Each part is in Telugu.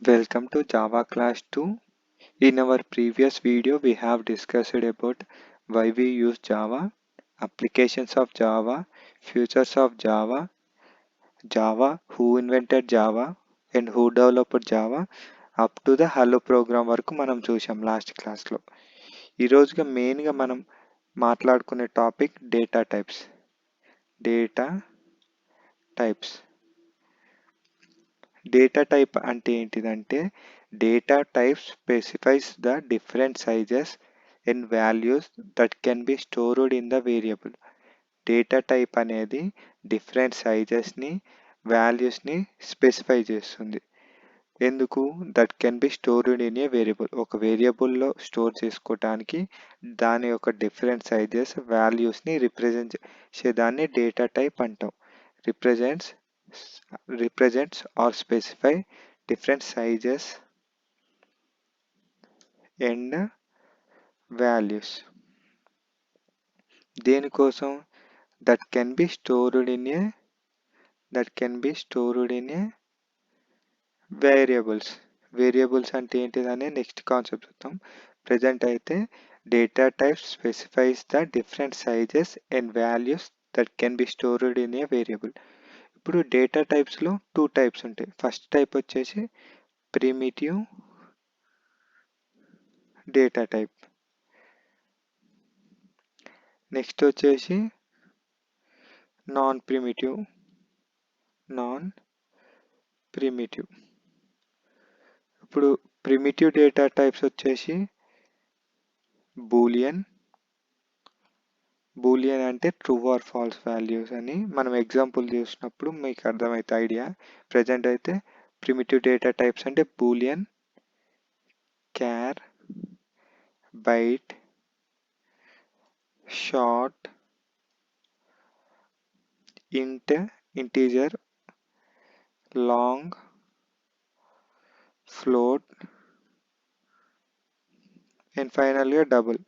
Welcome to Java Class 2. In our previous video, we have discussed about why we use Java, applications of Java, futures of Java, Java, who invented Java, and who developed Java, up to the Hello program వరకు మనం చూసాం లాస్ట్ క్లాస్లో. ఈరోజుగా మెయిన్గా మనం మాట్లాడుకునే topic data types. Data type అంటే ఏంటిదంటే data type specifies the different sizes and values that can be stored in the variable. Data type అనేది డిఫరెంట్ సైజెస్ని వాల్యూస్ని స్పెసిఫై చేస్తుంది. ఎందుకు? That can be stored in a variable. ఒక వేరియబుల్లో స్టోర్ చేసుకోవటానికి దాని యొక్క డిఫరెంట్ సైజెస్ వాల్యూస్ని రిప్రజెంట్ చేసేదాన్ని డేటా టైప్ అంటాం. represents or specify different sizes and values. దేనికోసం? that can be stored in a variables అంటే ఏంటిదనే నెక్స్ట్ కాన్సెప్ట్ చూద్దాం. ప్రజెంట్ అయితే data type specifies the different sizes and values that can be stored in a variable. ఇప్పుడు డేటా టైప్స్లో 2 టైప్స్ ఉంటాయి. ఫస్ట్ టైప్ వచ్చేసి ప్రిమిటివ్ డేటా టైప్, నెక్స్ట్ వచ్చేసి నాన్ ప్రిమిటివ్. ఇప్పుడు ప్రిమిటివ్ డేటా టైప్స్ వచ్చేసి బూలియన్ అంటే ట్రూ ఆర్ ఫాల్స్ వాల్యూస్ అని మనం ఎగ్జాంపుల్ చూసినప్పుడు మీకు అర్థమైతే ఐడియా. ప్రజెంట్ అయితే ప్రిమిటివ్ డేటా టైప్స్ అంటే Boolean, క్యార్, byte, short, integer, long, float and ఫైనల్గా డబుల్.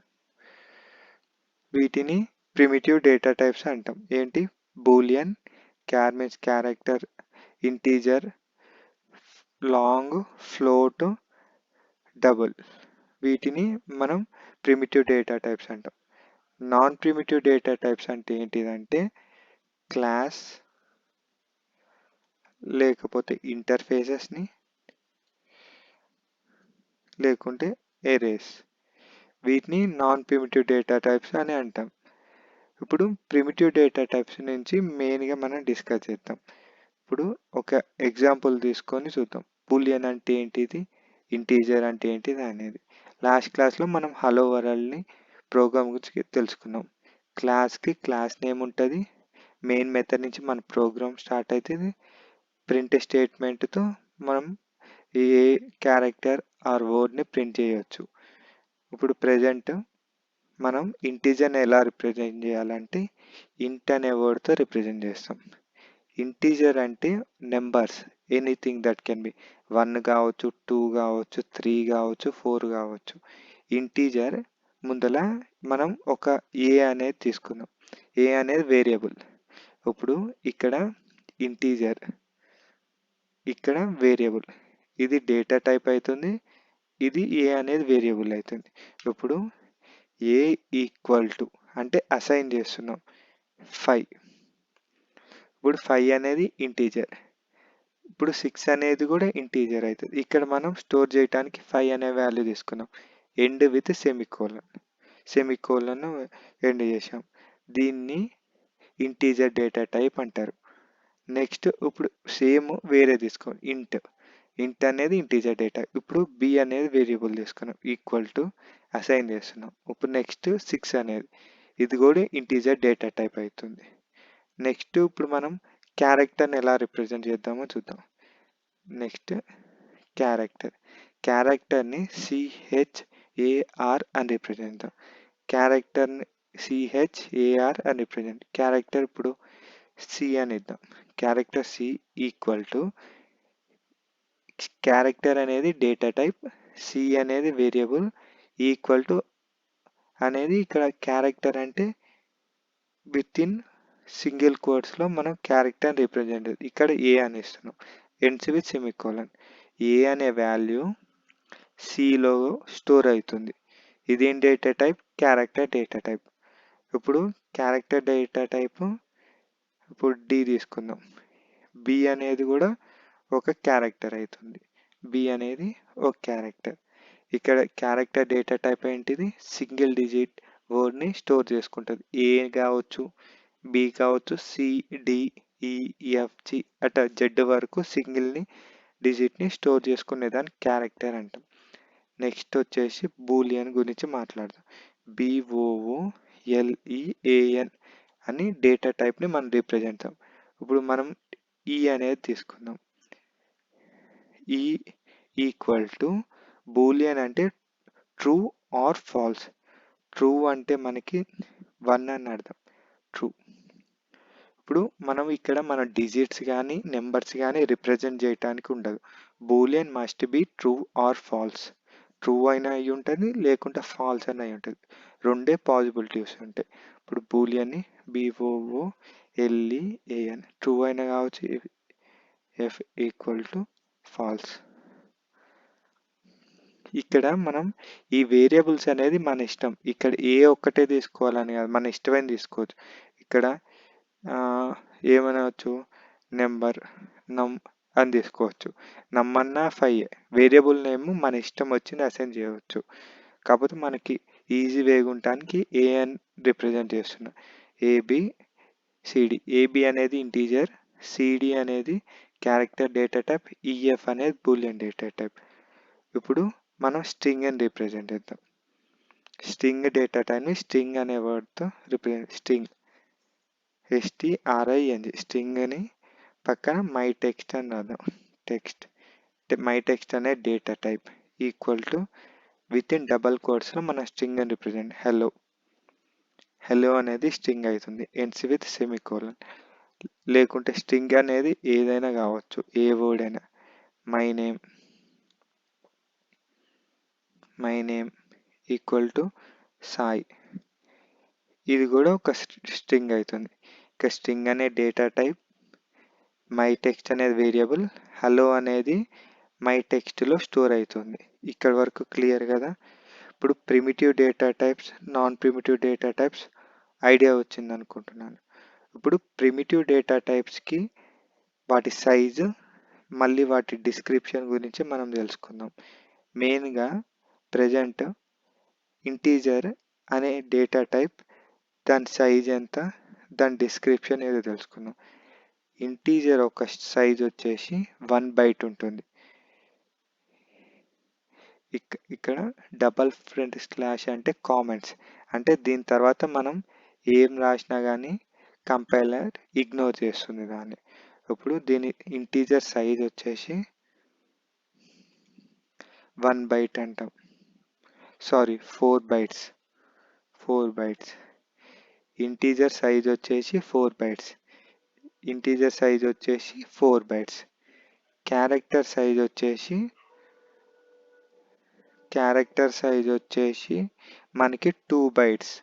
వీటిని ప్రిమిటివ్ డేటా టైప్స్ అంటాం. ఏంటి? Boolean, char means character, integer, long, float, double. వీటిని మనం ప్రిమిటివ్ డేటా టైప్స్ అంటాం. నాన్ ప్రిమిటివ్ డేటా టైప్స్ అంటే ఏంటిదంటే క్లాస్ లేకపోతే ఇంటర్ఫేసెస్ని లేకుంటే ఎరేస్. వీటిని నాన్ ప్రిమిటివ్ డేటా టైప్స్ అని అంటాం. ఇప్పుడు ప్రిమిటివ్ డేటా టైప్స్ నుంచి మెయిన్గా మనం డిస్కస్ చేద్దాం. ఇప్పుడు ఒక ఎగ్జాంపుల్ తీసుకొని చూద్దాం. బూలియన్ అంటే ఏంటిది, ఇంటీజర్ అంటే ఏంటిది అనేది. లాస్ట్ క్లాస్లో మనం హలో వరల్డ్ని ప్రోగ్రామ్ గురించి తెలుసుకున్నాం. క్లాస్కి క్లాస్ నేమ్ ఉంటుంది. మెయిన్ మెథడ్ నుంచి మన ప్రోగ్రామ్ స్టార్ట్ అవుతుంది. ప్రింట్ స్టేట్మెంట్తో మనం ఏ క్యారెక్టర్ ఆర్ వర్డ్ని ప్రింట్ చేయవచ్చు. ఇప్పుడు ప్రజెంట్ మనం ఇంటీజర్ని ఎలా రిప్రజెంట్ చేయాలంటే ఇంట్ అనే వర్డ్తో రిప్రజెంట్ చేస్తాం. ఇంటీజర్ అంటే numbers, anything that can be 1 కావచ్చు, 2 కావచ్చు, 3 కావచ్చు, 4 కావచ్చు. ఇంటీజర్ ముందల మనం ఒక ఏ అనేది తీసుకుందాం. ఏ అనేది వేరియబుల్. ఇప్పుడు ఇక్కడ ఇంటీజర్, ఇక్కడ వేరియబుల్. ఇది డేటా టైప్ అవుతుంది. ఇది ఏ అనేది వేరియబుల్ అవుతుంది. ఇప్పుడు ఏ ఈక్వల్ టు అంటే అసైన్ చేస్తున్నాం 5. ఇప్పుడు 5 అనేది ఇంటీజర్. ఇప్పుడు 6 అనేది కూడా ఇంటీజర్ అవుతుంది. ఇక్కడ మనం స్టోర్ చేయడానికి 5 అనే వాల్యూ తీసుకున్నాం. ఎండ్ విత్ సెమికోలన్ ఎండ్ చేసాం. దీన్ని ఇంటీజర్ డేటా టైప్ అంటారు. నెక్స్ట్ ఇప్పుడు సేమ్ వేరే తీసుకోండి. ఇంట్ అనేది ఇంటీజర్ డేటా. ఇప్పుడు బి అనేది వేరియబుల్ తీసుకున్నాం, ఈక్వల్ టు అసైన్ చేస్తున్నాం. ఇప్పుడు నెక్స్ట్ 6 అనేది, ఇది కూడా ఇంటీజర్ డేటా టైప్ అవుతుంది. నెక్స్ట్ ఇప్పుడు మనం క్యారెక్టర్ని ఎలా రిప్రజెంట్ చేద్దామో చూద్దాం. నెక్స్ట్ క్యారెక్టర్ని CHAR అని రిప్రజెంట్ చేద్దాం. క్యారెక్టర్ని CHAR అని రిప్రజెంట్. క్యారెక్టర్ ఇప్పుడు సి అని ఇద్దాం. Character C equal to character అనేది డేటా టైప్, సి అనేది వేరియబుల్, ఈక్వల్ టు అనేది ఇక్కడ క్యారెక్టర్ అంటే విత్ ఇన్ సింగిల్ కోట్స్లో మనం క్యారెక్టర్ రిప్రజెంట్. ఇక్కడ ఏ అని ఇస్తున్నాం, ఎండ్స్ విత్ సెమికోలన్. ఏ అనే వాల్యూ సిలో స్టోర్ అవుతుంది. ఇదేం data type? Character data type. ఇప్పుడు క్యారెక్టర్ డేటా టైప్ ఇప్పుడు డి తీసుకుందాం. బి అనేది కూడా ఒక క్యారెక్టర్ అవుతుంది. బి అనేది ఒక క్యారెక్టర్. ఇక్కడ క్యారెక్టర్ డేటా టైప్ ఏంటిది? సింగిల్ డిజిట్ వర్డ్ని స్టోర్ చేసుకుంటుంది. ఏ కావచ్చు, బి కావచ్చు, సి, డి, ఈ, ఎఫ్, జి అట్లా జెడ్ వరకు సింగిల్ని డిజిట్ని స్టోర్ చేసుకునే దాన్ని క్యారెక్టర్ అంటాం. నెక్స్ట్ వచ్చేసి బూలియన్ గురించి మాట్లాడదాం. BOOLEAN అని డేటా టైప్ని మనం రిప్రజెంట్ చేస్తాం. ఇప్పుడు మనం ఈ అనేది తీసుకుందాం. ఈ ఈక్వల్ టు బూలియన్ అంటే ట్రూ ఆర్ ఫాల్స్. ట్రూ అంటే మనకి 1 అని అర్థం. ట్రూ. ఇప్పుడు మనం ఇక్కడ మన డిజిట్స్ కానీ నెంబర్స్ కానీ రిప్రజెంట్ చేయడానికి ఉండదు. Boolean must be true or false. True అయినా అయి ఉంటుంది, లేకుంటే ఫాల్స్ అని అయి ఉంటుంది. రెండే పాసిబిలిటీస్ ఉంటాయి. ఇప్పుడు బూలియన్ని BOOLEAN ట్రూ అయినా కావచ్చు, ఎఫ్ ఈక్వల్ టు ఫాల్స్. ఇక్కడ మనం ఈ వేరియబుల్స్ అనేది మన ఇష్టం. ఇక్కడ ఏ ఒక్కటే తీసుకోవాలని కాదు, మన ఇష్టమైన తీసుకోవచ్చు. ఇక్కడ ఏమనవచ్చు? నెంబర్ నమ్ అని తీసుకోవచ్చు. నమ్మన్నా 5 వేరియబుల్ నేమ్ మన ఇష్టం వచ్చింది అసైన్ చేయవచ్చు. కాకపోతే మనకి ఈజీ వేగా ఉండటానికి ఏ అని రిప్రజెంట్ చేస్తున్నా. ABCD. ఏబి అనేది ఇంటీజర్, సిడి అనేది క్యారెక్టర్ డేటా టైప్, ఈఎఫ్ అనేది బూలియన్ డేటా టైప్. ఇప్పుడు మనం స్ట్రింగ్ అని రిప్రజెంట్ చేద్దాం. స్ట్రింగ్ డేటా టైప్ని స్ట్రింగ్ అనే వర్డ్తో రిప్రజెంట్. String STRING. స్ట్రింగ్ని పక్కన మై టెక్స్ట్ అని రాద్దాం. టెక్స్ట్. మై టెక్స్ట్ అనే data type equal to with in double కోట్స్లో మన స్ట్రింగ్ అని రిప్రజెంట్. హలో అనేది స్ట్రింగ్ అవుతుంది. Ends with semicolon. లేకుంటే స్ట్రింగ్ అనేది ఏదైనా కావచ్చు, ఏ వర్డ్ అయినా. My name equal to Sai. ఇది కూడా ఒక స్ట్రింగ్ అవుతుంది. ఇక స్ట్రింగ్ అనే డేటా టైప్, మై టెక్స్ట్ అనేది వేరియబుల్, హలో అనేది మై టెక్స్ట్లో స్టోర్ అవుతుంది. ఇక్కడ వరకు క్లియర్ కదా? ఇప్పుడు primitive data types, non primitive data types idea వచ్చింది అనుకుంటున్నాను. ఇప్పుడు ప్రిమిటివ్ డేటా టైప్స్కి వాటి సైజు, మళ్ళీ వాటి డిస్క్రిప్షన్ గురించి మనం తెలుసుకుందాం. మెయిన్గా ప్రజెంట్ ఇంటీజర్ అనే డేటా టైప్, దాని సైజ్ ఎంత, దాని డిస్క్రిప్షన్ ఏదో తెలుసుకుందాం. ఇంటీజర్ ఒక సైజ్ వచ్చేసి 1 బైట్ ఉంటుంది. ఇక్కడ డబల్ ఫ్రంట్ స్లాష్ అంటే కామెంట్స్, అంటే దీని తర్వాత మనం ఏం రాసినా కానీ కంపైలర్ ఇగ్నోర్ చేస్తుంది దాన్ని. ఇప్పుడు దీని ఇంటీజర్ సైజ్ వచ్చేసి 1 బైట్ అంటాం. Sorry 4 bytes. ఇంటీజర్ సైజ్ వచ్చేసి 4 బైట్స్. ఇంటీజర్ సైజ్ వచ్చేసి 4 బైట్స్. క్యారెక్టర్ సైజ్ వచ్చేసి మనకి 2 బైట్స్.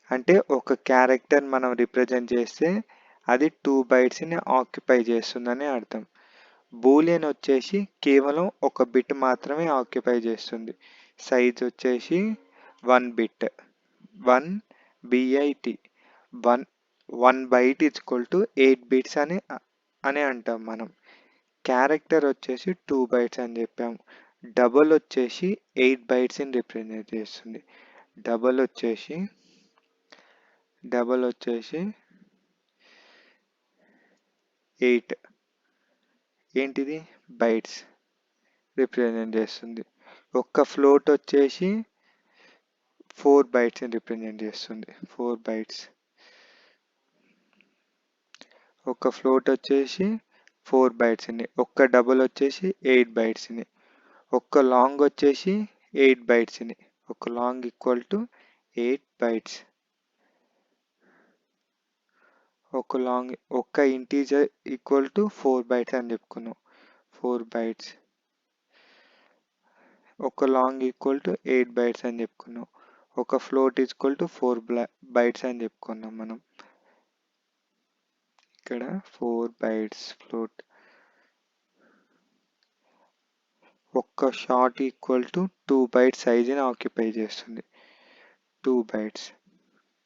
అంటే ఒక క్యారెక్టర్ మనం రిప్రజెంట్ చేస్తే అది 2 బైట్స్ని ఆక్యుపై చేస్తుందని అర్థం. బూలియన్ వచ్చేసి కేవలం ఒక బిట్ మాత్రమే ఆక్యుపై చేస్తుంది. సైజ్ వచ్చేసి 1 bit. 1 BIT. 1 byte equal to 8 bits అని అంటాం మనం. క్యారెక్టర్ వచ్చేసి 2 బైట్స్ అని చెప్పాము. డబల్ వచ్చేసి 8 బైట్స్ని రిప్రజెంట్ చేస్తుంది. డబల్ వచ్చేసి 8 ఏంటిది? బైట్స్ రిప్రజెంట్ చేస్తుంది. ఒక్క ఫ్లోట్ వచ్చేసి 4 బైట్స్ని రిప్రజెంట్ చేస్తుంది. 4 బైట్స్. ఒక్క ఫ్లోట్ వచ్చేసి 4 బైట్స్ని, ఒక్క డబుల్ వచ్చేసి 8 బైట్స్ని, ఒక్క లాంగ్ వచ్చేసి 8 బైట్స్ని. ఒక లాంగ్ ఈక్వల్ టు 8 బైట్స్. ఒక్క ఇంటీజర్ ఈక్వల్ టు 4 బైట్స్ అని చెప్పుకున్నాం. 4 బైట్స్. ఒక లాంగ్ ఈక్వల్ టు 8 బైట్స్ అని చెప్పుకున్నాం. ఒక ఫ్లోట్ ఈక్వల్ టు 4 బైట్స్ అని చెప్పుకున్నాం మనం. ఇక్కడ 4 బైట్స్ ఫ్లోట్. ఒక్క షాట్ ఈక్వల్ టు 2 బైట్స్ సైజుని ఆక్యుపై చేస్తుంది. 2 బైట్స్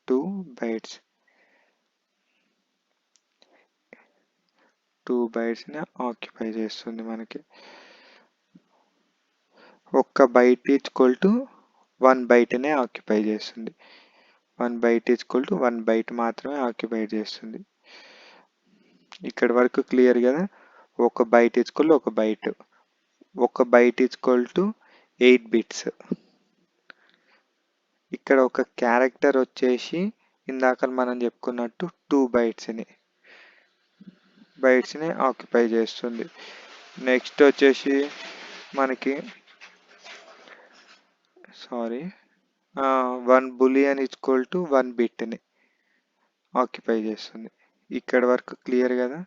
2 బైట్స్ 2 బైట్స్ని ఆక్యుపై చేస్తుంది మనకి. ఒక్క బైట్ ఈక్వల్ టు 1 బైట్నే ఆక్యుపై చేస్తుంది. 1 బైట్ ఈక్వల్ టు 1 బైట్ మాత్రమే ఆక్యుపై చేస్తుంది. ఇక్కడి వరకు క్లియర్ కదా. ఒక బైట్ ఈక్వల్ ఒక బైట్. ఒక బైట్ ఈక్వల్ టు 8 బిట్స్. ఇక్కడ ఒక క్యారెక్టర్ వచ్చేసి ఇందాక మనం చెప్పుకున్నట్టు 2 బైట్స్ని ఆక్యుపై చేస్తుంది. నెక్స్ట్ వచ్చేసి మనకి 1 బూలియన్ ఈక్వల్ టు 1 బిట్ని ఆక్యుపై చేస్తుంది. ఇక్కడ వరకు క్లియర్ కదా.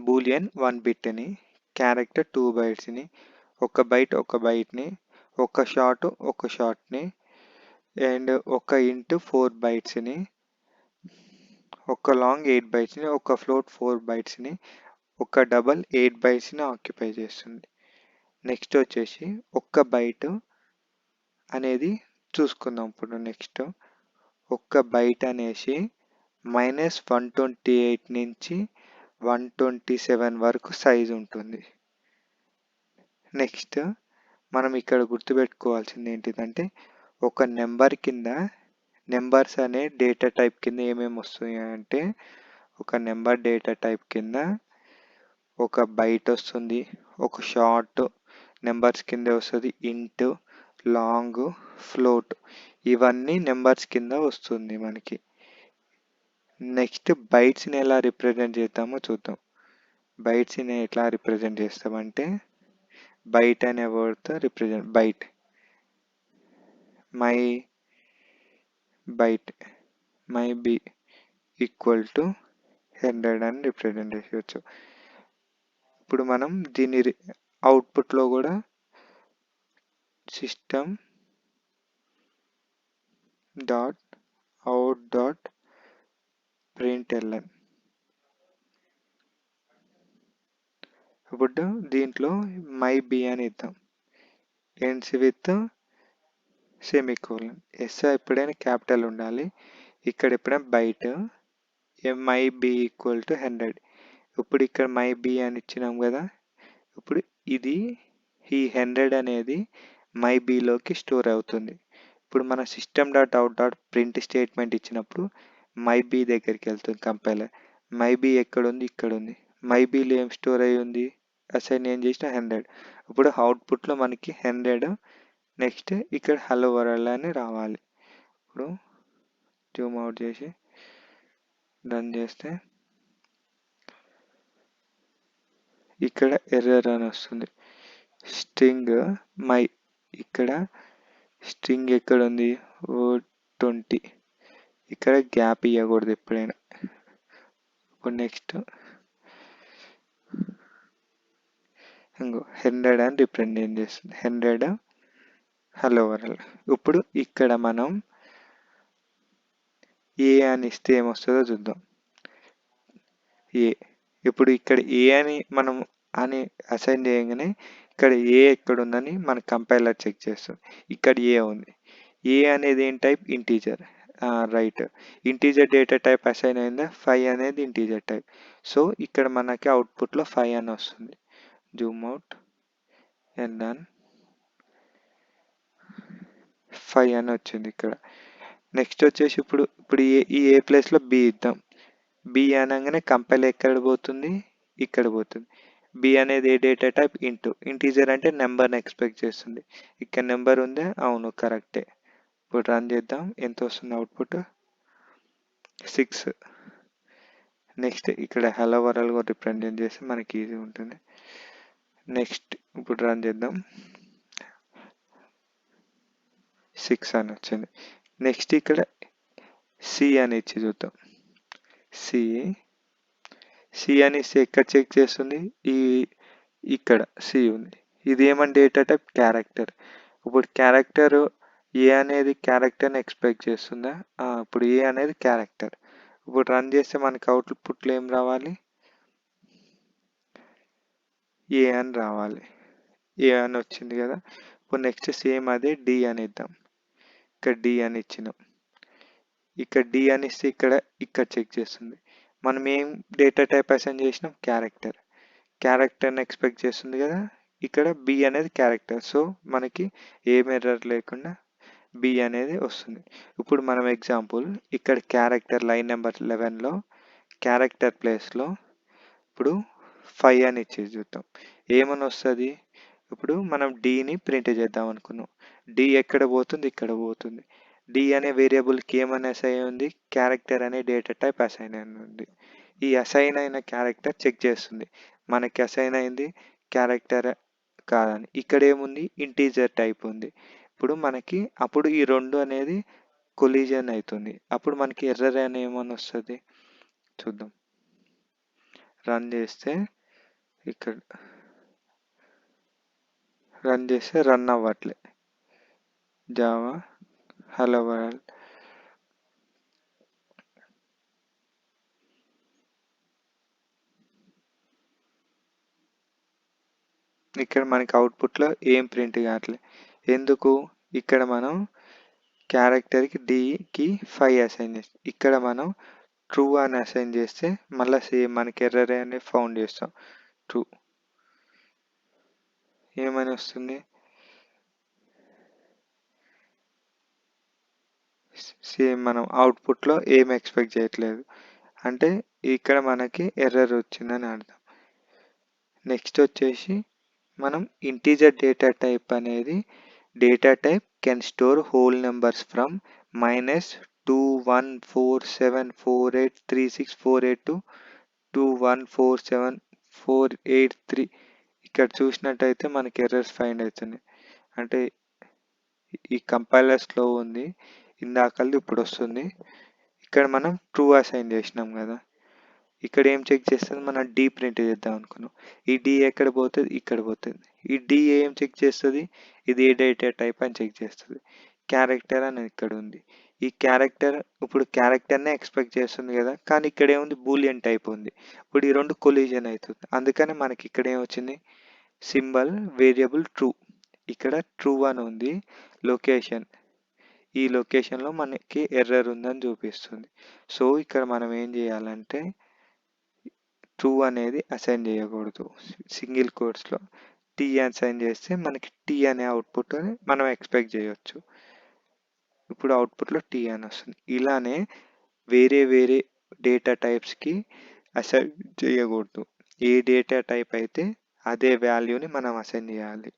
బూలియన్ 1 బిట్ని, క్యారెక్టర్ 2 బైట్స్ని, ఒక బైట్ని, ఒక షాట్ని అండ్ ఒక ఇంట్ 4 బైట్స్ని, ఒక లాంగ్ 8 బైట్స్ని, ఒక ఫ్లోట్ 4 బైట్స్ని, ఒక డబల్ 8 బైట్స్ని ఆక్యుపై చేస్తుంది. నెక్స్ట్ వచ్చేసి ఒక్క బైట్ అనేది చూసుకుందాం. ఇప్పుడు నెక్స్ట్ ఒక్క బైట్ అనేసి -128 నుంచి 127 వరకు సైజు ఉంటుంది. నెక్స్ట్ మనం ఇక్కడ గుర్తుపెట్టుకోవాల్సింది ఏంటిదంటే ఒక నెంబర్ కింద నెంబర్స్ అనే డేటా టైప్ కింద ఏమేమి వస్తాయి అంటే ఒక నెంబర్ డేటా టైప్ కింద ఒక బైట్ వస్తుంది, ఒక షార్ట్ నెంబర్స్ కింద వస్తుంది, ఇంట్, లాంగ్, ఫ్లోట్ ఇవన్నీ నెంబర్స్ కింద వస్తుంది మనకి. నెక్స్ట్ బైట్స్ని ఎలా రిప్రజెంట్ చేద్దామో చూద్దాం. బైట్స్ని ఎట్లా రిప్రజెంట్ చేస్తామంటే బైట్ అనే వర్డ్తో represent byte my B equal to 100 అని రిప్రజెంట్ చేయవచ్చు. ఇప్పుడు మనం దీని అవుట్పుట్లో కూడా system dot out dot println ఇప్పుడు దీంట్లో మై బి అని ఇద్దాం. Ends with semicolon. ఎస్ ఎప్పుడైనా క్యాపిటల్ ఉండాలి. ఇక్కడ ఎప్పుడైనా byte my B equal to 100. ఇప్పుడు ఇక్కడ మై బి అని ఇచ్చినాం కదా. ఇప్పుడు ఇది ఈ 100 అనేది మై బిలోకి స్టోర్ అవుతుంది. ఇప్పుడు మన system dot out dot print statement ఇచ్చినప్పుడు మై బి దగ్గరికి వెళ్తుంది కంపైలర్. మై బి ఎక్కడుంది? ఇక్కడ ఉంది. మై బిలో ఏం స్టోర్ అయ్యి ఉంది? అసైన్ ఏం చేసిన 100. ఇప్పుడు అవుట్పుట్లో మనకి 100. నెక్స్ట్ ఇక్కడ హలో వరల్డ్ అని రావాలి. ఇప్పుడు జూమ్ అవుట్ చేసి రన్ చేస్తే ఇక్కడ ఎర్రర్ అని వస్తుంది. స్ట్రింగ్ మై ఇక్కడ స్ట్రింగ్ ఎక్కడ ఉంది? 20. ఇక్కడ గ్యాప్ ఇవ్వకూడదు ఎప్పుడైనా. ఇప్పుడు నెక్స్ట్ 100 అని రిప్రజెంట్ చేస్తుంది. 100 హలో వరల్డ్. ఇప్పుడు ఇక్కడ మనం ఏ అని ఇస్తే ఏమొస్తుందో చూద్దాం. ఏ. ఇప్పుడు ఇక్కడ ఏ అని మనం అని అసైన్ చేయగానే ఇక్కడ ఏ ఎక్కడ ఉందని మన కంపైలర్ చెక్ చేస్తుంది. ఇక్కడ ఏ ఉంది. ఏ అనేది ఏం type? Integer. Right. Integer data type assign అయిందా? 5 అనేది ఇంటీజర్ టైప్. సో ఇక్కడ మనకి అవుట్పుట్లో 5 అని వస్తుంది. Zoom out and done. 5 అని వచ్చింది ఇక్కడ. నెక్స్ట్ వచ్చేసి ఇప్పుడు ఈ ఏ ప్లేస్లో బి ఇద్దాం. బి అనగానే కంపైల్ ఎక్కడ పోతుంది? ఇక్కడ పోతుంది. బి అనేది ఏ డేటా టైప్? ఇంటీజర్ అంటే నెంబర్ని ఎక్స్పెక్ట్ చేస్తుంది. ఇక్కడ నెంబర్ ఉందా? అవును, కరెక్టే. ఇప్పుడు రన్ చేద్దాం. ఎంత వస్తుంది అవుట్పుట్? 6. నెక్స్ట్ ఇక్కడ హలో వరల్డ్ కూడా రిప్రజెంట్ చేస్తే మనకి ఈజీ ఉంటుంది. నెక్స్ట్ ఇప్పుడు రన్ చేద్దాం. 6 అని వచ్చింది. నెక్స్ట్ ఇక్కడ సి అని ఇచ్చి చూద్దాం. సి అని ఇస్తే ఎక్కడ చెక్ చేస్తుంది? ఇక్కడ సి ఉంది. ఇది ఏమని డేటా టైప్? క్యారెక్టర్. ఇప్పుడు క్యారెక్టర్ ఏ అనేది క్యారెక్టర్ని ఎక్స్పెక్ట్ చేస్తుందా? ఇప్పుడు ఏ అనేది క్యారెక్టర్. ఇప్పుడు రన్ చేస్తే మనకి అవుట్పుట్లో ఏం రావాలి? ఏ అని రావాలి. ఏ అని వచ్చింది కదా. ఇప్పుడు నెక్స్ట్ సేమ్ అదే డి అని ఇద్దాం. ఇక్కడ డి అని ఇచ్చినాం. ఇక్కడ డి అని ఇస్తే ఇక్కడ చెక్ చేస్తుంది. మనం ఏం డేటా టైప్ అసైన్ చేసినాం, క్యారెక్టర్ని ఎక్స్పెక్ట్ చేస్తుంది కదా. ఇక్కడ బి అనేది క్యారెక్టర్, సో మనకి ఏం ఎర్రర్ లేకుండా బి అనేది వస్తుంది. ఇప్పుడు మనం ఎగ్జాంపుల్ ఇక్కడ క్యారెక్టర్ లైన్ నెంబర్ 11లో క్యారెక్టర్ ప్లేస్లో ఇప్పుడు 5 అని ఇచ్చేసి చూద్దాం ఏమని వస్తుంది. ఇప్పుడు మనం డిని ప్రింట్ చేద్దాం అనుకున్నాం. డి ఎక్కడ పోతుంది, ఇక్కడ పోతుంది. డి అనే వేరియబుల్కి ఏమని అసైన్ ఉంది, క్యారెక్టర్ అనే డేటా టైప్ అసైన్ అని ఉంది. ఈ అసైన్ అయిన క్యారెక్టర్ చెక్ చేస్తుంది మనకి అసైన్ అయింది క్యారెక్టర్ కాదని. ఇక్కడ ఏముంది, ఇంటీజర్ టైప్ ఉంది. ఇప్పుడు మనకి అప్పుడు ఈ రెండు అనేది కొలిజన్ అవుతుంది. అప్పుడు మనకి ఎర్రర్ అని ఏమని వస్తుంది చూద్దాం. రన్ చేస్తే ఇక్కడ రన్ అవ్వట్లే. జావా హలో వరల్డ్ ఇక్కడ మనకి అవుట్పుట్లో ఏం ప్రింట్ కావట్లే. ఎందుకు, ఇక్కడ మనం క్యారెక్టర్కి డికి 5 అసైన్ చేస్తాం. ఇక్కడ మనం ట్రూ అని అసైన్ చేస్తే మళ్ళీ సేమ్ మనకి ఎర్రర్ అని ఫౌండ్ చేస్తాం. ట్రూ ఏమని వస్తుంది, సేమ్ మనం అవుట్పుట్లో ఏం ఎక్స్పెక్ట్ చేయట్లేదు. అంటే ఇక్కడ మనకి ఎర్రర్ వచ్చిందని అర్థం. నెక్స్ట్ వచ్చేసి మనం ఇంటీజర్ డేటా టైప్ అనేది data type can store whole numbers from -21474836482 to 1474483. ఇక్కడ చూసినట్టయితే మనకి ఎర్రర్స్ ఫైండ్ అవుతున్నాయి. అంటే ఈ కంపైలర్ స్లో ఉంది, ఇందాకల్ది ఇప్పుడు వస్తుంది. ఇక్కడ మనం ట్రూ అసైన్ చేసినాం కదా. ఇక్కడ ఏం చెక్ చేస్తుంది, మనం డి ప్రింట్ చేద్దాం అనుకున్నాం. ఈ డి ఎక్కడ పోతుంది, ఇక్కడ పోతుంది. ఈ డి ఏం చెక్ చేస్తుంది, ఇది ఏ డేటా టైప్ అని చెక్ చేస్తుంది. క్యారెక్టర్ అని ఇక్కడ ఉంది. ఈ క్యారెక్టర్ ఇప్పుడు క్యారెక్టర్నే ఎక్స్పెక్ట్ చేస్తుంది కదా, కానీ ఇక్కడ ఏముంది, బూలియన్ టైప్ ఉంది. ఇప్పుడు ఈ రెండు కొలిజన్ అవుతుంది. అందుకని మనకి ఇక్కడ ఏమొచ్చింది, సింబల్ వేరియబుల్ ట్రూ. ఇక్కడ ట్రూ అని ఉంది. లొకేషన్, ఈ లొకేషన్లో మనకి ఎర్రర్ ఉందని చూపిస్తుంది. సో ఇక్కడ మనం ఏం చేయాలంటే ట్రూ అనేది అసైన్ చేయకూడదు. సింగిల్ కోట్స్లో టీ అసైన్ చేస్తే మనకి టీ అనే అవుట్పుట్ మనం ఎక్స్పెక్ట్ చేయొచ్చు. ఇప్పుడు అవుట్పుట్లో టీ అని వస్తుంది. ఇలానే వేరే వేరే డేటా టైప్స్కి అసైన్ చేయకూడదు. ఏ డేటా టైప్ అయితే అదే వాల్యూని మనం అసైన్ చేయాలి.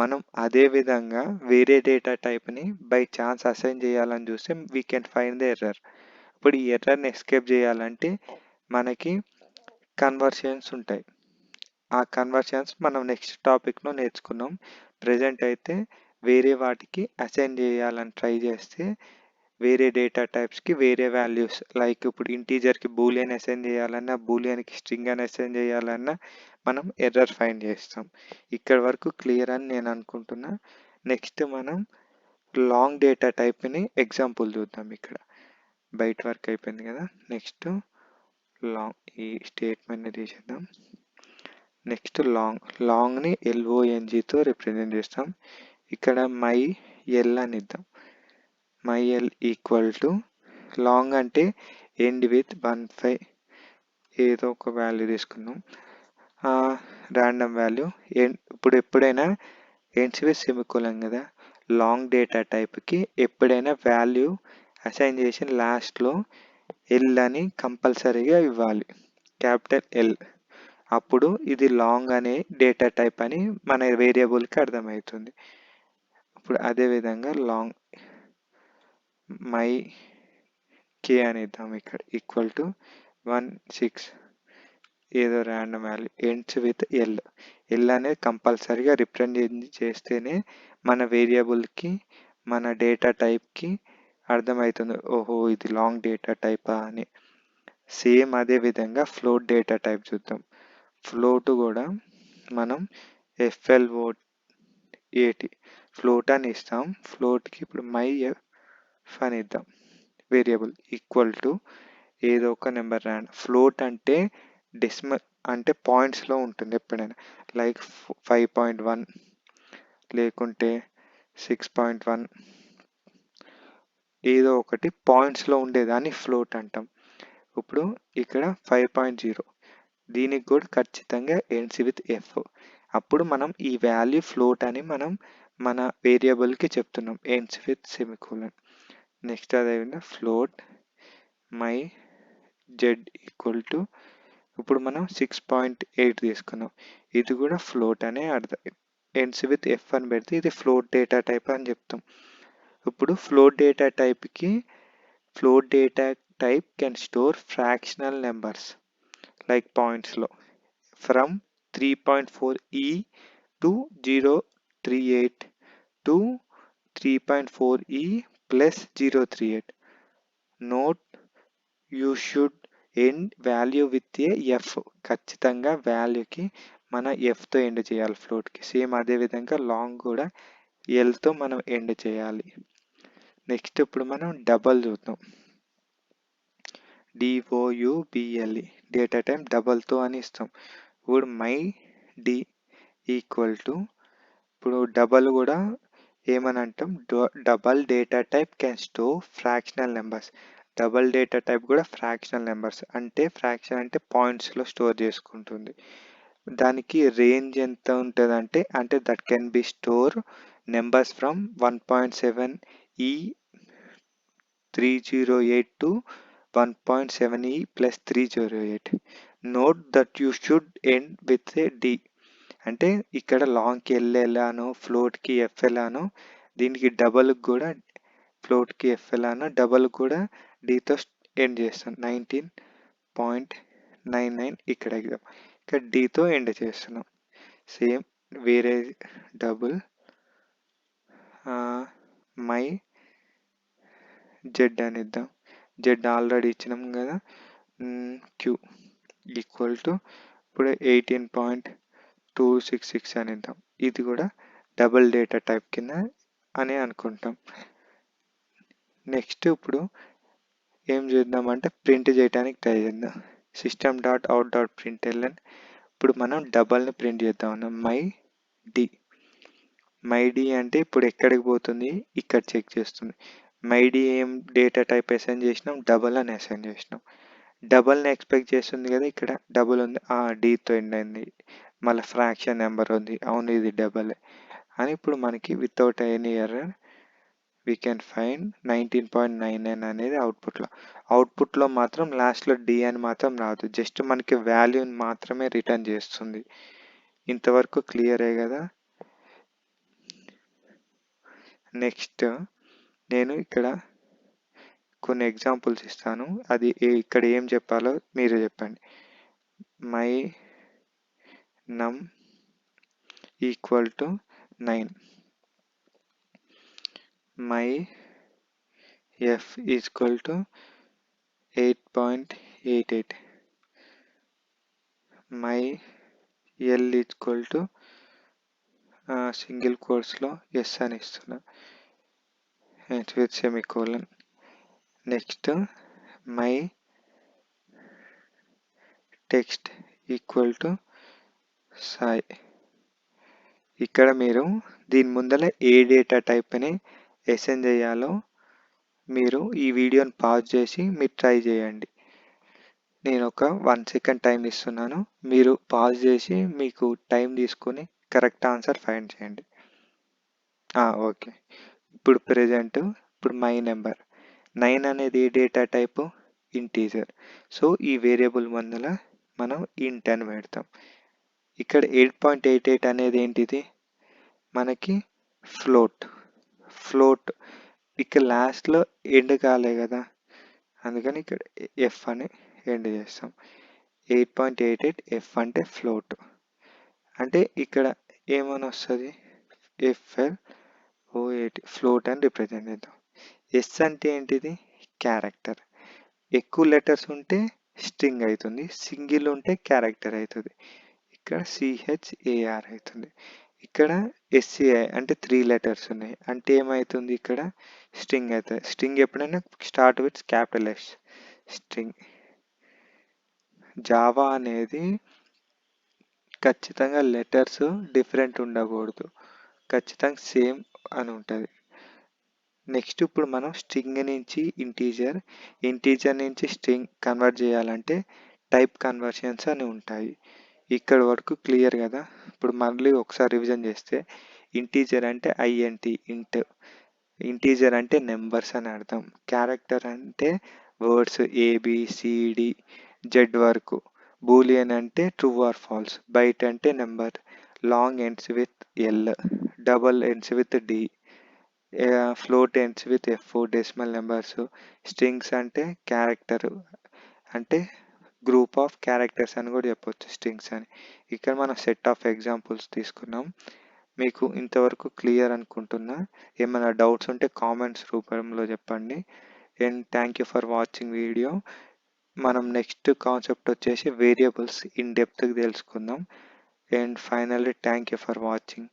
మనం అదే విధంగా వేరే డేటా టైప్ని బై ఛాన్స్ అసైన్ చేయాలని చూస్తే we can find the error. ఇప్పుడు ఈ ఎర్రర్ని ఎస్కేప్ చేయాలంటే మనకి కన్వర్షన్స్ ఉంటాయి. ఆ కన్వర్షన్స్ మనం నెక్స్ట్ టాపిక్లో నేర్చుకున్నాం. ప్రజెంట్ అయితే వేరే వాటికి అసైన్ చేయాలని ట్రై చేస్తే వేరే డేటా టైప్స్కి వేరే వాల్యూస్, లైక్ ఇప్పుడు ఇంటీజర్కి బూలియన్ అసైన్ చేయాలన్నా, బూలియన్కి స్ట్రింగ్ అని అసైన్ చేయాలన్నా మనం ఎర్రర్ ఫైండ్ చేస్తాం. ఇక్కడ వరకు క్లియర్ అని నేను అనుకుంటున్నా. నెక్స్ట్ మనం లాంగ్ డేటా టైప్ని ఎగ్జాంపుల్ చూద్దాం. ఇక్కడ బయట వర్క్ అయిపోయింది కదా. నెక్స్ట్ లాంగ్, ఈ స్టేట్మెంట్ని తీసేద్దాం. నెక్స్ట్ లాంగ్ని LONGతో రిప్రజెంట్ చేస్తాం. ఇక్కడ మై ఎల్ అని ఇద్దాం. My L equal to long అంటే ఎండ్ విత్ 15 ఏదో ఒక వాల్యూ తీసుకుందాం, ర్యాండమ్ వాల్యూ. ఇప్పుడు ఎప్పుడైనా ఎండ్స్ విత్ సెమికోలన్ కదా. లాంగ్ డేటా టైప్కి ఎప్పుడైనా వాల్యూ అసైన్ చేసిన లాస్ట్లో ఎల్ అని కంపల్సరీగా ఇవ్వాలి, క్యాపిటల్ ఎల్. అప్పుడు ఇది లాంగ్ అనే డేటా టైప్ అని మన వేరియబుల్కి అర్థమవుతుంది. ఇప్పుడు అదేవిధంగా లాంగ్ మై కే అని ఇద్దాం. ఇక్కడ ఈక్వల్ టు 16 ఏదో random value ends with L. L అనేది కంపల్సరీగా రిప్రజెంట్ చేస్తేనే మన వేరియబుల్కి మన డేటా టైప్కి అర్థమవుతుంది, ఓహో ఇది లాంగ్ డేటా టైపా అని. సేమ్ అదే విధంగా ఫ్లోట్ డేటా టైప్ చూద్దాం. ఫ్లోట్ కూడా మనం FLOAT ఫ్లోట్ అని ఇస్తాం. ఫ్లోట్కి ఇప్పుడు మై ఎఫ్ అని ఇద్దాం వేరియబుల్ ఈక్వల్ టు ఏదో ఒక నెంబర్ ర్యాండమ్. ఫ్లోట్ అంటే అంటే పాయింట్స్లో ఉంటుంది ఎప్పుడైనా, లైక్ 5.1 లేకుంటే 6.1 ఏదో ఒకటి పాయింట్స్లో ఉండేదాన్ని ఫ్లోట్ అంటాం. ఇప్పుడు ఇక్కడ 5.0 దీనికి కూడా ఖచ్చితంగా ఎండ్స్ విత్ ఎఫ్. అప్పుడు మనం ఈ వాల్యూ ఫ్లోట్ అని మనం మన వేరియబుల్కి చెప్తున్నాం, ఎండ్స్ విత్ సెమికోలన్. నెక్స్ట్ అదేవిధంగా float my Z equal to, ఇప్పుడు మనం 6.8 తీసుకున్నాం, ఇది కూడా ఫ్లోట్ అనే అర్థం. ఎండ్స్ విత్ ఎఫ్ అని పెడితే ఇది ఫ్లోట్ డేటా టైప్ అని చెప్తాం. ఇప్పుడు float data type can store fractional numbers like పాయింట్స్లో from 3.4e to 038 to 3.4e plus 038. Note, you should end value with a f. ఖచ్చితంగా వాల్యూకి మన ఎఫ్తో ఎండ్ చేయాలి ఫ్లోట్కి. సేమ్ అదేవిధంగా లాంగ్ కూడా ఎల్తో మనం ఎండ్ చేయాలి. నెక్స్ట్ ఇప్పుడు మనం డబల్ చూద్దాం. DOUBLE డేటా టైప్ డబల్తో అని ఇస్తాం. ఇప్పుడు మై డి ఈక్వల్ టు, ఇప్పుడు డబల్ కూడా ఏమని అంటాం, double data type can store fractional numbers. Double data type కూడా ఫ్రాక్షనల్ నెంబర్స్, అంటే ఫ్రాక్షన్ అంటే పాయింట్స్లో స్టోర్ చేసుకుంటుంది. దానికి రేంజ్ ఎంత ఉంటుంది అంటే that can be store numbers from 1.7e 308 to 1.7e plus 308. Note that you should end with a D. అంటే ఇక్కడ లాంగ్కి ఎల్ ఎలానో ఫ్లోట్కి ఎఫ్ ఎలానో, దీనికి డబల్కి కూడా ఫ్లోట్కి ఎఫ్ ఎలానో డబల్ కూడా డీతో ఎండ్ చేస్తాం. 19.99 ఇక్కడ ఎగ్జామ్, ఇక్కడ డీతో ఎండ్ చేస్తున్నాం. సేమ్ వేరే డబుల్ మై జెడ్ అని ఇద్దాం. జెడ్ ఆల్రెడీ ఇచ్చినాం కదా. క్యూ ఈక్వల్ టు, ఇప్పుడు 18.266 అని ఇద్దాం. ఇది కూడా డబుల్ డేటా టైప్ కింద అని అనుకుంటాం. నెక్స్ట్ ఇప్పుడు ఏం చేద్దామంటే ప్రింట్ చేయడానికి ట్రై చేద్దాం. system.out.println. ఇప్పుడు మనం డబల్ని ప్రింట్ చేద్దాం అన్నాం. మై డి అంటే ఇప్పుడు ఎక్కడికి పోతుంది, ఇక్కడ చెక్ చేస్తుంది. మై డి ఏం డేటా టైప్ అసైన్ చేసినాం, డబల్ అని అసైన్ చేసినాం. డబల్ని ఎక్స్పెక్ట్ చేస్తుంది కదా, ఇక్కడ డబుల్ ఉంది, డీతో ఎండ్ అయింది. మళ్ళీ ఫ్రాక్షన్ నెంబర్ ఉంది, అవును ఇది డబల్ అని. ఇప్పుడు మనకి without any error we can find 19.99 అనేది అవుట్పుట్లో మాత్రం లాస్ట్లో డి అని మాత్రం రాదు, జస్ట్ మనకి వాల్యూని మాత్రమే రిటర్న్ చేస్తుంది. ఇంతవరకు క్లియరే కదా. నెక్స్ట్ నేను ఇక్కడ కొన్ని ఎగ్జాంపుల్స్ ఇస్తాను, అది ఇక్కడ ఏం చెప్పాలో మీరు చెప్పండి. My num equal to 9, my F equal to 8.88, my L equal to single కోర్స్లో ఎస్ అని ఇస్తున్నా with semicolon. Next my text equal to Sai. ఇక్కడ మీరు దీని ముందర ఏ డేటా టైప్ అని అసైన్ చేయాలో మీరు ఈ వీడియోని పాజ్ చేసి మీరు ట్రై చేయండి. నేను ఒక 1 సెకండ్ టైం ఇస్తున్నాను, మీరు పాజ్ చేసి మీకు టైం తీసుకొని కరెక్ట్ ఆన్సర్ ఫైండ్ చేయండి. ఓకే. ఇప్పుడు ప్రెజెంట్ ఇప్పుడు మై నెంబర్ 9 అనేది ఏ డేటా టైపు, ఇంటీజర్. సో ఈ వేరియబుల్ ముందర మనం ఇంట్ అని పెడతాం. ఇక్కడ 8.88 అనేది ఏంటిది, మనకి ఫ్లోట్. ఇక్కడ లాస్ట్లో ఎండ్ కాలే కదా, అందుకని ఇక్కడ ఎఫ్ అని ఎండ్ చేస్తాం. 8.88 ఎఫ్ అంటే ఫ్లోట్, అంటే ఇక్కడ ఏమని వస్తుంది, FLOAT ఫ్లోట్ అని రిప్రజెంట్ చేద్దాం. ఎస్ అంటే ఏంటిది, క్యారెక్టర్. ఎక్కువ లెటర్స్ ఉంటే స్ట్రింగ్ అవుతుంది, సింగిల్ ఉంటే క్యారెక్టర్ అవుతుంది. ఇక్కడ CHAR అవుతుంది. ఇక్కడ SCI అంటే 3 లెటర్స్ ఉన్నాయి, అంటే ఏమవుతుంది, ఇక్కడ స్ట్రింగ్ అవుతుంది. స్ట్రింగ్ ఎప్పుడైనా start with capital S. String. Java అనేది ఖచ్చితంగా లెటర్స్ డిఫరెంట్ ఉండకూడదు. ఖచ్చితంగా సేమ్ అని ఉంటుంది. నెక్స్ట్ ఇప్పుడు మనం స్ట్రింగ్ నుంచి ఇంటీజర్ నుంచి స్ట్రింగ్ కన్వర్ట్ చేయాలంటే టైప్ కన్వర్షన్స్ అని ఉంటాయి. ఇక్కడ వరకు క్లియర్ కదా. ఇప్పుడు మళ్ళీ ఒకసారి రివిజన్ చేస్తే ఇంటీజర్ అంటే ఐఎన్టీ ఇంట్, ఇంటీజర్ అంటే నెంబర్స్ అని అర్థం, క్యారెక్టర్ అంటే వర్డ్స్ ఏబిసిడి జెడ్ వరకు, బూలియన్ అంటే ట్రూ ఆర్ ఫాల్స్, బైట్ అంటే number, long ends with L, double ends with D, float ends with F, decimal numbers, strings అంటే క్యారెక్టర్ అంటే గ్రూప్ ఆఫ్ క్యారెక్టర్స్ అని కూడా చెప్పొచ్చు స్ట్రింగ్స్ అని. ఇక్కడ మనం సెట్ ఆఫ్ ఎగ్జాంపుల్స్ తీసుకున్నాం. మీకు ఇంతవరకు క్లియర్ అనుకుంటున్నా. ఏమైనా డౌట్స్ ఉంటే కామెంట్స్ రూపంలో చెప్పండి. And thank you for watching video. మనం నెక్స్ట్ కాన్సెప్ట్ వచ్చేసి వేరియబుల్స్ ఇన్ డెప్త్గా తెలుసుకుందాం. And finally thank you for watching.